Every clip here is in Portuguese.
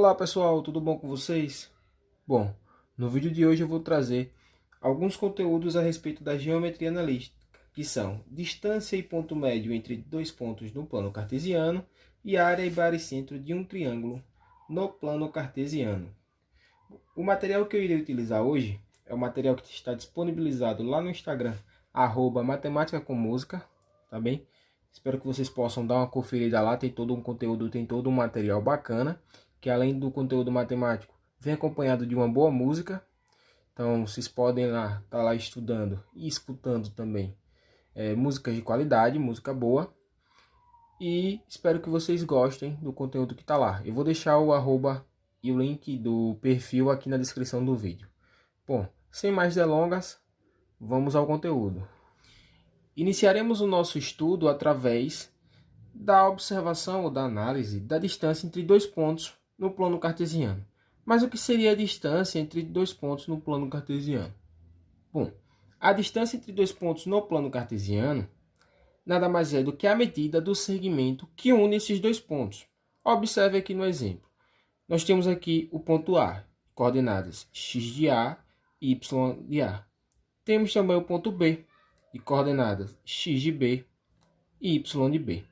Olá pessoal, tudo bom com vocês? Bom, no vídeo de hoje eu vou trazer alguns conteúdos a respeito da geometria analítica, que são distância e ponto médio entre dois pontos no plano cartesiano e área e baricentro de um triângulo no plano cartesiano. O material que eu irei utilizar hoje é o material que está disponibilizado lá no Instagram, @matemática com música, tá bem? Espero que vocês possam dar uma conferida lá, tem todo um conteúdo, tem todo um material bacana, que além do conteúdo matemático, vem acompanhado de uma boa música. Então vocês podem estar lá estudando e escutando também músicas de qualidade, música boa. E espero que vocês gostem do conteúdo que está lá. Eu vou deixar o arroba e o link do perfil aqui na descrição do vídeo. Bom, sem mais delongas, vamos ao conteúdo. Iniciaremos o nosso estudo através da observação ou da análise da distância entre dois pontos no plano cartesiano. Mas o que seria a distância entre dois pontos no plano cartesiano? Bom, a distância entre dois pontos no plano cartesiano nada mais é do que a medida do segmento que une esses dois pontos. Observe aqui no exemplo. Nós temos aqui o ponto A, coordenadas x de A e y de A. Temos também o ponto B, de coordenadas x de B e y de B.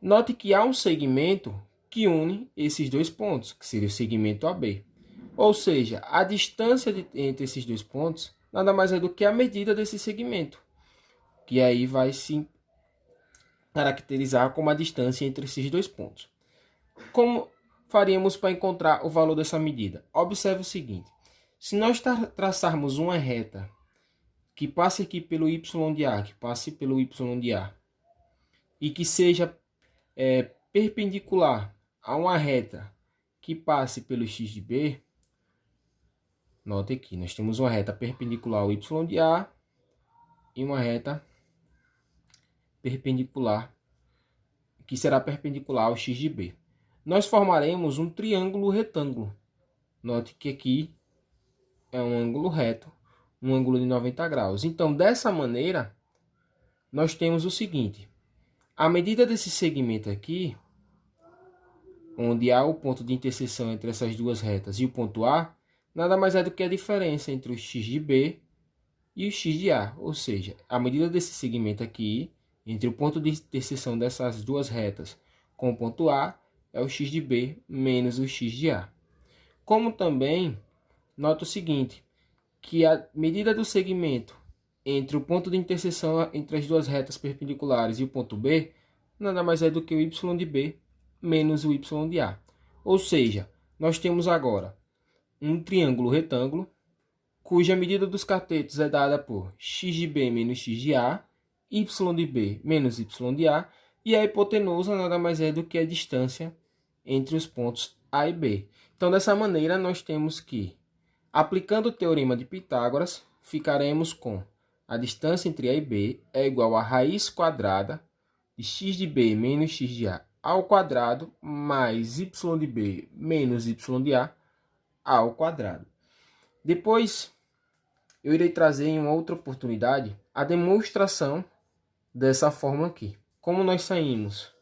Note que há um segmento que une esses dois pontos, que seria o segmento AB. Ou seja, a distância entre esses dois pontos nada mais é do que a medida desse segmento, que aí vai se caracterizar como a distância entre esses dois pontos. Como faríamos para encontrar o valor dessa medida? Observe o seguinte: se nós traçarmos uma reta que passe aqui pelo y de A, que passe pelo y de A, e que seja perpendicular a uma reta que passe pelo x de B, note aqui, nós temos uma reta perpendicular ao y de A e uma reta perpendicular, que será perpendicular ao x de B. Nós formaremos um triângulo retângulo. Note que aqui é um ângulo reto, um ângulo de 90 graus. Então, dessa maneira, nós temos o seguinte: a medida desse segmento aqui, onde há o ponto de interseção entre essas duas retas e o ponto A, nada mais é do que a diferença entre o x de B e o x de A. Ou seja, a medida desse segmento aqui, entre o ponto de interseção dessas duas retas com o ponto A, é o x de B menos o x de A. Como também, nota o seguinte, que a medida do segmento entre o ponto de interseção entre as duas retas perpendiculares e o ponto B, nada mais é do que o y de B menos o y de A. Ou seja, nós temos agora um triângulo retângulo, cuja medida dos catetos é dada por x de B menos x de A, y de B menos y de A, e a hipotenusa nada mais é do que a distância entre os pontos A e B. Então, dessa maneira, nós temos que, aplicando o teorema de Pitágoras, ficaremos com a distância entre A e B é igual a raiz quadrada de x de B menos x de A ao quadrado mais y de B menos y de A ao quadrado. Depois, eu irei trazer em uma outra oportunidade a demonstração dessa forma aqui. Como nós saímos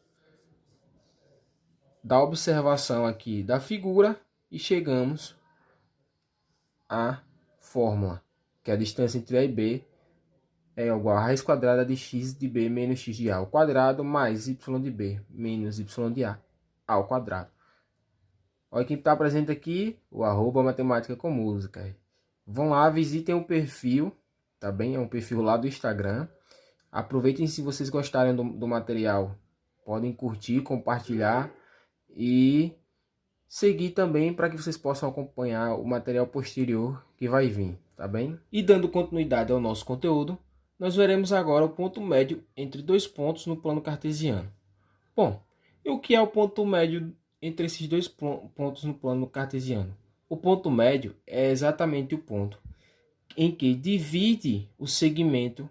da observação aqui da figura e chegamos à fórmula, que a distância entre A e B é igual a raiz quadrada de x de B menos x de A ao quadrado mais y de B menos y de A ao quadrado. Olha quem está presente aqui, o @matemática com música. Vão lá, visitem o perfil, tá bem? É um perfil lá do Instagram. Aproveitem, se vocês gostarem do material, podem curtir, compartilhar e seguir também para que vocês possam acompanhar o material posterior que vai vir, tá bem? E dando continuidade ao nosso conteúdo, nós veremos agora o ponto médio entre dois pontos no plano cartesiano. Bom, e o que é o ponto médio entre esses dois pontos no plano cartesiano? O ponto médio é exatamente o ponto em que divide o segmento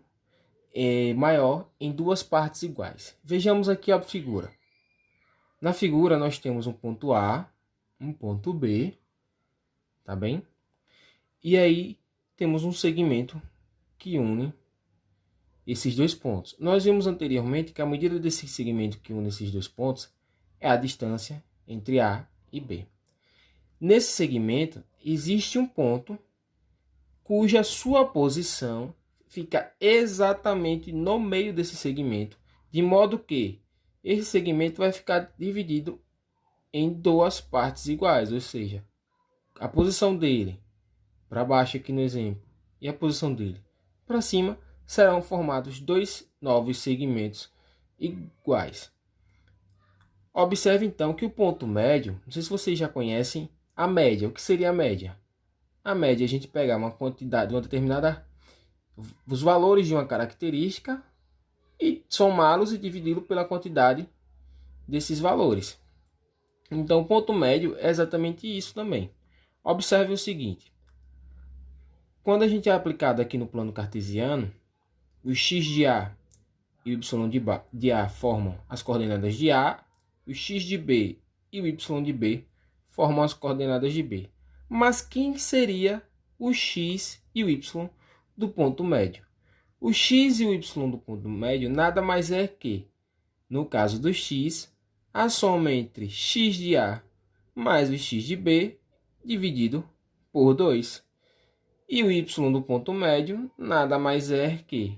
maior em duas partes iguais. Vejamos aqui a figura. Na figura nós temos um ponto A, um ponto B, tá bem? E aí temos um segmento que une esses dois pontos. Nós vimos anteriormente que a medida desse segmento que une esses dois pontos é a distância entre A e B. Nesse segmento, existe um ponto cuja sua posição fica exatamente no meio desse segmento, de modo que esse segmento vai ficar dividido em duas partes iguais, ou seja, a posição dele para baixo aqui no exemplo e a posição dele para cima serão formados dois novos segmentos iguais. Observe então que o ponto médio, não sei se vocês já conhecem a média. O que seria a média? A média é a gente pegar uma quantidade, uma determinada, os valores de uma característica e somá-los e dividi-lo pela quantidade desses valores. Então, o ponto médio é exatamente isso também. Observe o seguinte. Quando a gente é aplicado aqui no plano cartesiano, o x de A e o y de A formam as coordenadas de A, o x de B e o y de B formam as coordenadas de B. Mas quem seria o x e o y do ponto médio? O x e o y do ponto médio nada mais é que, no caso do x, a soma entre x de A mais o x de B dividido por 2. E o y do ponto médio nada mais é que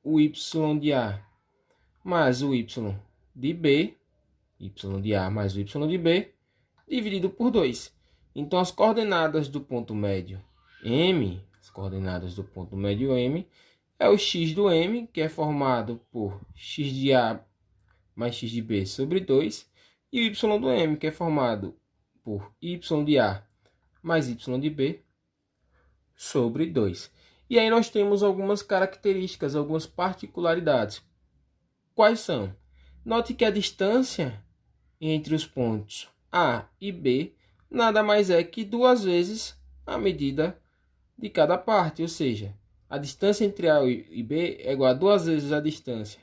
o y de A mais o y de B, y de A mais o y de B, dividido por 2. Então, as coordenadas do ponto médio M, as coordenadas do ponto médio M, é o x do M, que é formado por x de A mais x de B sobre 2, e o y do M, que é formado por y de A mais y de B sobre 2. E aí nós temos algumas características, algumas particularidades. Quais são? Note que a distância entre os pontos A e B nada mais é que 2 vezes a medida de cada parte, ou seja, a distância entre A e B é igual a 2 vezes a distância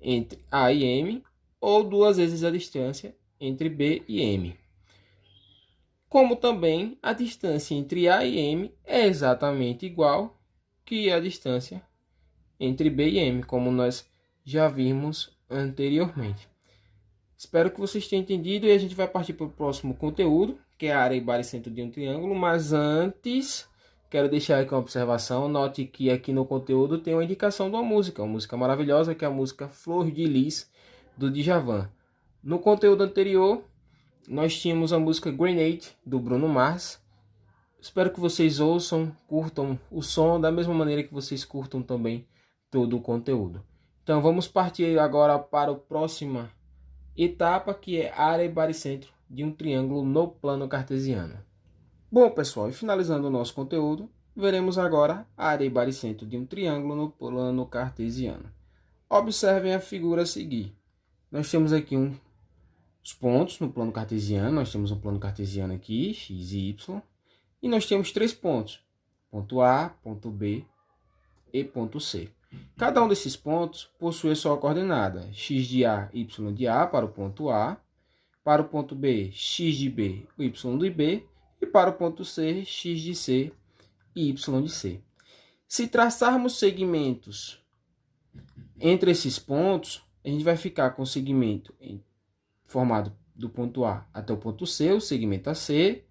entre A e M, ou 2 vezes a distância entre B e M. Como também a distância entre A e M é exatamente igual que a distância entre B e M, como nós já vimos anteriormente. Espero que vocês tenham entendido e a gente vai partir para o próximo conteúdo, que é a área e baricentro de um triângulo. Mas antes, quero deixar aqui uma observação. Note que aqui no conteúdo tem uma indicação de uma música maravilhosa, que é a música Flor de Lis, do Djavan. No conteúdo anterior, nós tínhamos a música Grenade, do Bruno Mars. Espero que vocês ouçam, curtam o som da mesma maneira que vocês curtam também todo o conteúdo. Então vamos partir agora para a próxima etapa, que é área e baricentro de um triângulo no plano cartesiano. Bom, pessoal, e finalizando o nosso conteúdo, veremos agora a área e baricentro de um triângulo no plano cartesiano. Observem a figura a seguir. Nós temos aqui os pontos no plano cartesiano. Nós temos um plano cartesiano aqui, x e y. E nós temos 3 pontos, ponto A, ponto B e ponto C. Cada um desses pontos possui a sua coordenada, x de A, y de A para o ponto A, para o ponto B, x de B, y de B, e para o ponto C, x de C e y de C. Se traçarmos segmentos entre esses pontos, a gente vai ficar com o segmento formado do ponto A até o ponto C, o segmento AC,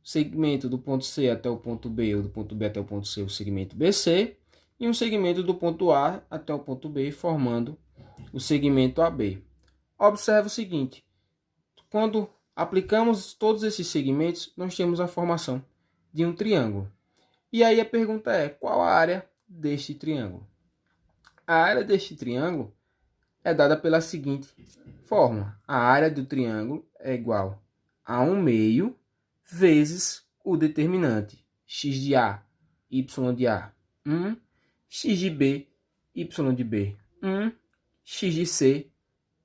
o segmento do ponto C até o ponto B, ou do ponto B até o ponto C, o segmento BC, e um segmento do ponto A até o ponto B, formando o segmento AB. Observe o seguinte, quando aplicamos todos esses segmentos, nós temos a formação de um triângulo. E aí a pergunta é, qual a área deste triângulo? A área deste triângulo é dada pela seguinte fórmula. A área do triângulo é igual a 1/2 vezes o determinante x de A, y de A, 1, x de B, y de B, 1, x de C,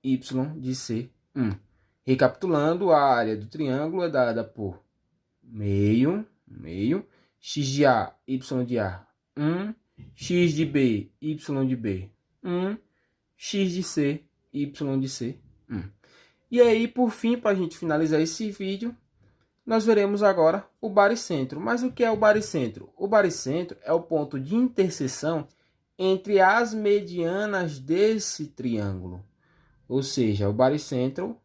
y de C, 1. Recapitulando, a área do triângulo é dada por meio, x de A, y de A, 1, x de B, y de B, 1, x de C, y de C, 1. E aí, por fim, para a gente finalizar esse vídeo, nós veremos agora o baricentro. Mas o que é o baricentro? O baricentro é o ponto de interseção entre as medianas desse triângulo. Ou seja, o baricentro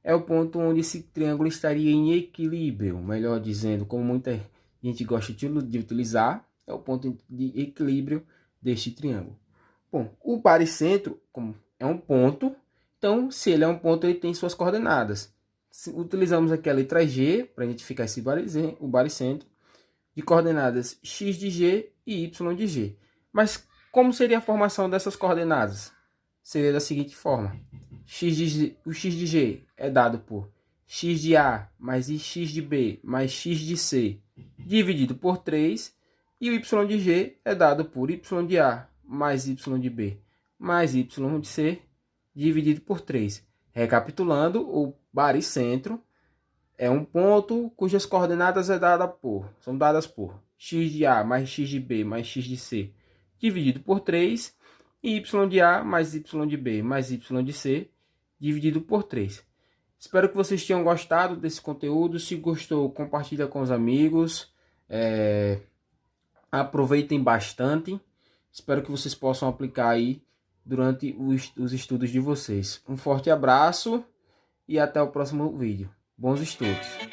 é o ponto onde esse triângulo estaria em equilíbrio, melhor dizendo, como muita gente gosta de utilizar, é o ponto de equilíbrio deste triângulo. Bom, o baricentro como é um ponto, então se ele é um ponto, ele tem suas coordenadas. Utilizamos aqui a letra G para identificar o baricentro, de coordenadas x de g e y de g. Mas como seria a formação dessas coordenadas? Seria da seguinte forma: o x de g é dado por x de A mais x de B mais x de C dividido por 3, e o y de g é dado por y de A mais y de B mais y de C dividido por 3. Recapitulando, o baricentro é um ponto cujas coordenadas são dadas por x de A mais x de B mais x de C dividido por 3 e y de A mais y de B mais y de C dividido por 3. Espero que vocês tenham gostado desse conteúdo. Se gostou, compartilha com os amigos. Aproveitem bastante. Espero que vocês possam aplicar aí durante os estudos de vocês. Um forte abraço e até o próximo vídeo. Bons estudos!